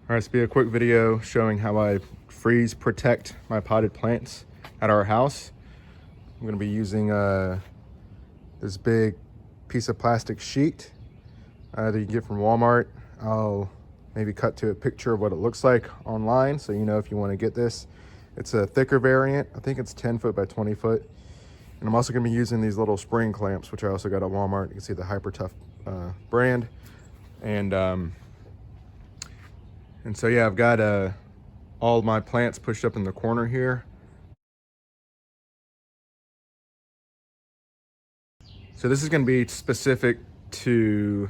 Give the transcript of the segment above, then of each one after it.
All right, this will be a quick video showing how I freeze protect my potted plants at our house. I'm going to be using this big piece of plastic sheet that you can get from Walmart. I'll maybe cut to a picture of what it looks like online so you know if you want to get this. It's a thicker variant. I think it's 10 foot by 20 foot. And I'm also going to be using these little spring clamps, which I also got at Walmart. You can see the Hyper Tough brand. And so yeah, I've got all my plants pushed up in the corner here. So this is going to be specific to,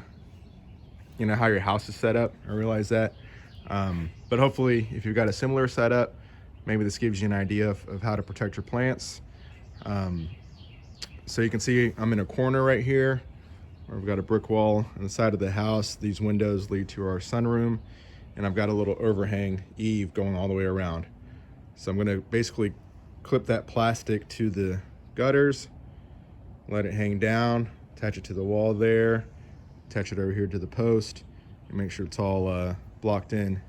you know, how your house is set up. I realize that. But hopefully if you've got a similar setup, maybe this gives you an idea of how to protect your plants. So you can see I'm in a corner right here where we've got a brick wall on the side of the house. These windows lead to our sunroom, and I've got a little overhang eave going all the way around. So I'm going to basically clip that plastic to the gutters, let it hang down, attach it to the wall there, attach it over here to the post, and make sure it's all blocked in.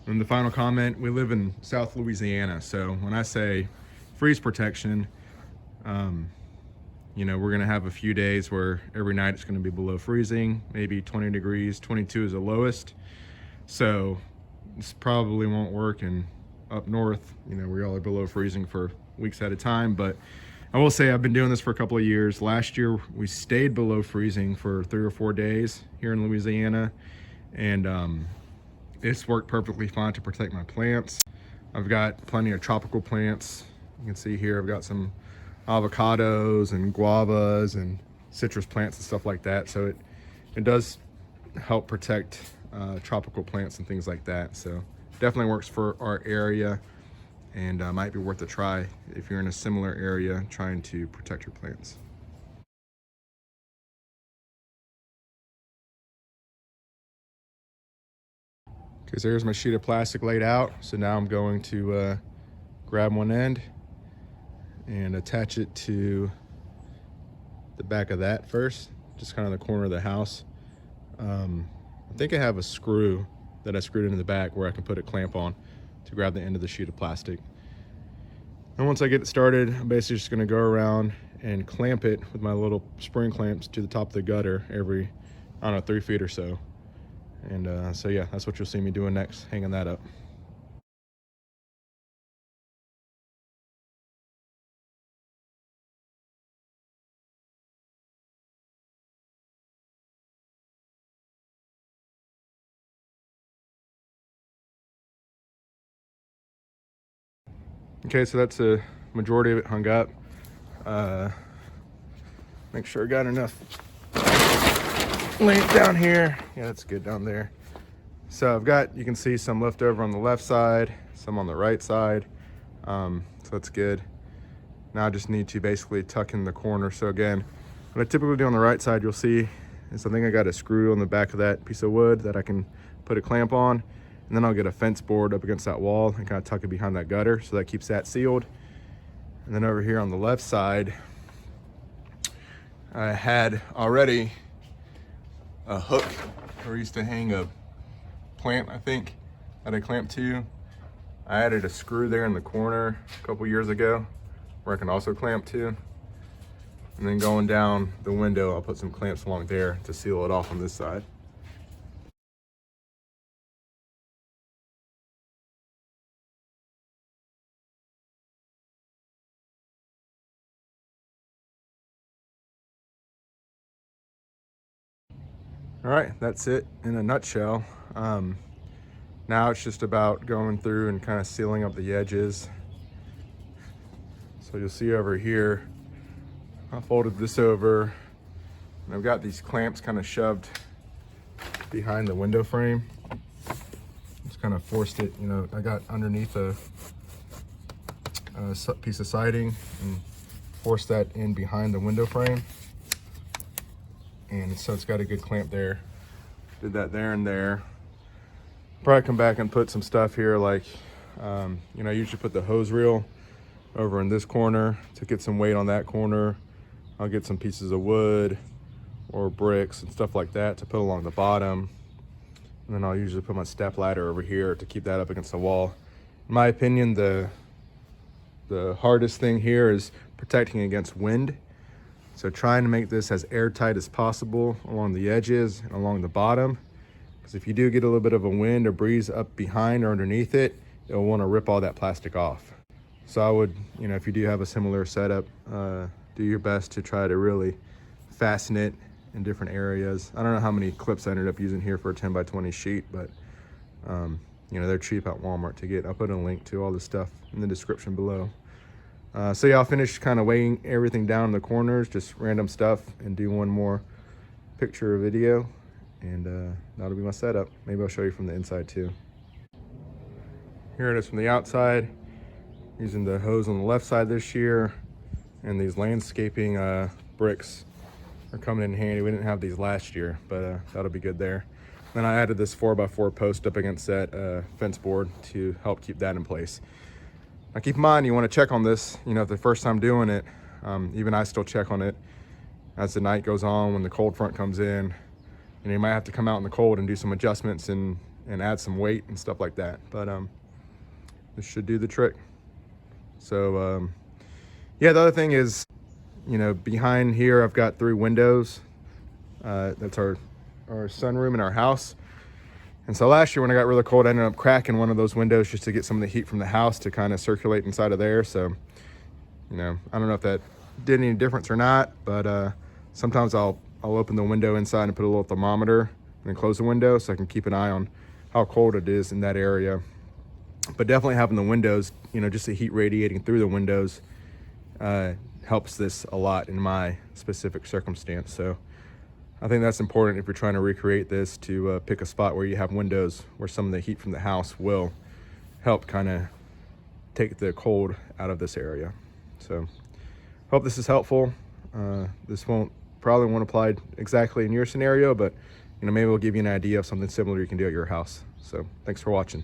And the final comment, we live in South Louisiana, so when I say freeze protection, you know, we're gonna have a few days where every night it's gonna be below freezing, maybe 20 degrees, 22 is the lowest. So this probably won't work in up north, you know, where y'all are below freezing for weeks at a time. But I will say I've been doing this for a couple of years. Last year we stayed below freezing for 3 or 4 days here in Louisiana, and it's worked perfectly fine to protect my plants. I've got plenty of tropical plants. You can see here I've got some avocados and guavas and citrus plants and stuff like that. So it does help protect tropical plants and things like that. So definitely works for our area, and might be worth a try if you're in a similar area trying to protect your plants. Okay, so here's my sheet of plastic laid out. So now I'm going to grab one end and attach it to the back of that first, just kind of the corner of the house. I think I have a screw that I screwed into the back where I can put a clamp on to grab the end of the sheet of plastic. And once I get it started, I'm basically just gonna go around and clamp it with my little spring clamps to the top of the gutter every, I don't know, 3 feet or so. And so yeah, that's what you'll see me doing next, hanging that up. Okay, so that's a majority of it hung up. Make sure I got enough length down here. Yeah, that's good down there. So I've got, you can see some left over on the left side, some on the right side. So that's good. Now I just need to basically tuck in the corner. So again, what I typically do on the right side, you'll see is I think I got a screw on the back of that piece of wood that I can put a clamp on. And then I'll get a fence board up against that wall and kind of tuck it behind that gutter, so that keeps that sealed. And then over here on the left side, I had already a hook where I used to hang a plant, I think, that I clamped to. I added a screw there in the corner a couple years ago where I can also clamp to. And then going down the window, I'll put some clamps along there to seal it off on this side. All right, that's it in a nutshell. Now it's just about going through and kind of sealing up the edges. So you'll see over here, I folded this over, and I've got these clamps kind of shoved behind the window frame. Just kind of forced it, you know, I got underneath a piece of siding and forced that in behind the window frame. And so it's got a good clamp there. Did that there and there. Probably come back and put some stuff here, like, you know, I usually put the hose reel over in this corner to get some weight on that corner. I'll get some pieces of wood or bricks and stuff like that to put along the bottom. And then I'll usually put my step ladder over here to keep that up against the wall. In my opinion, the hardest thing here is protecting against wind. So trying to make this as airtight as possible along the edges and along the bottom. Because if you do get a little bit of a wind or breeze up behind or underneath it, it'll want to rip all that plastic off. So I would, if you do have a similar setup, do your best to try to really fasten it in different areas. I don't know how many clips I ended up using here for a 10 by 20 sheet, but they're cheap at Walmart to get. I'll put a link to all this stuff in the description below. So yeah, I'll finish kind of weighing everything down in the corners, just random stuff, and do one more picture or video, and that'll be my setup. Maybe I'll show you from the inside too. Here it is from the outside, using the hose on the left side this year, and these landscaping bricks are coming in handy. We didn't have these last year, but that'll be good there. Then I added this 4x4 post up against that fence board to help keep that in place. Now keep in mind, you want to check on this, the first time doing it. Even I still check on it as the night goes on, when the cold front comes in. And you might have to come out in the cold and do some adjustments and add some weight and stuff like that. But this should do the trick. So yeah, the other thing is, behind here I've got 3 windows. That's our sunroom in our house. And so last year when I got really cold, I ended up cracking one of those windows just to get some of the heat from the house to kind of circulate inside of there. So, I don't know if that did any difference or not, but sometimes I'll open the window inside and put a little thermometer and then close the window so I can keep an eye on how cold it is in that area. But definitely having the windows, just the heat radiating through the windows helps this a lot in my specific circumstance. So I think that's important if you're trying to recreate this, to pick a spot where you have windows where some of the heat from the house will help kind of take the cold out of this area. So hope this is helpful. This probably won't apply exactly in your scenario, but maybe we'll give you an idea of something similar you can do at your house. So thanks for watching.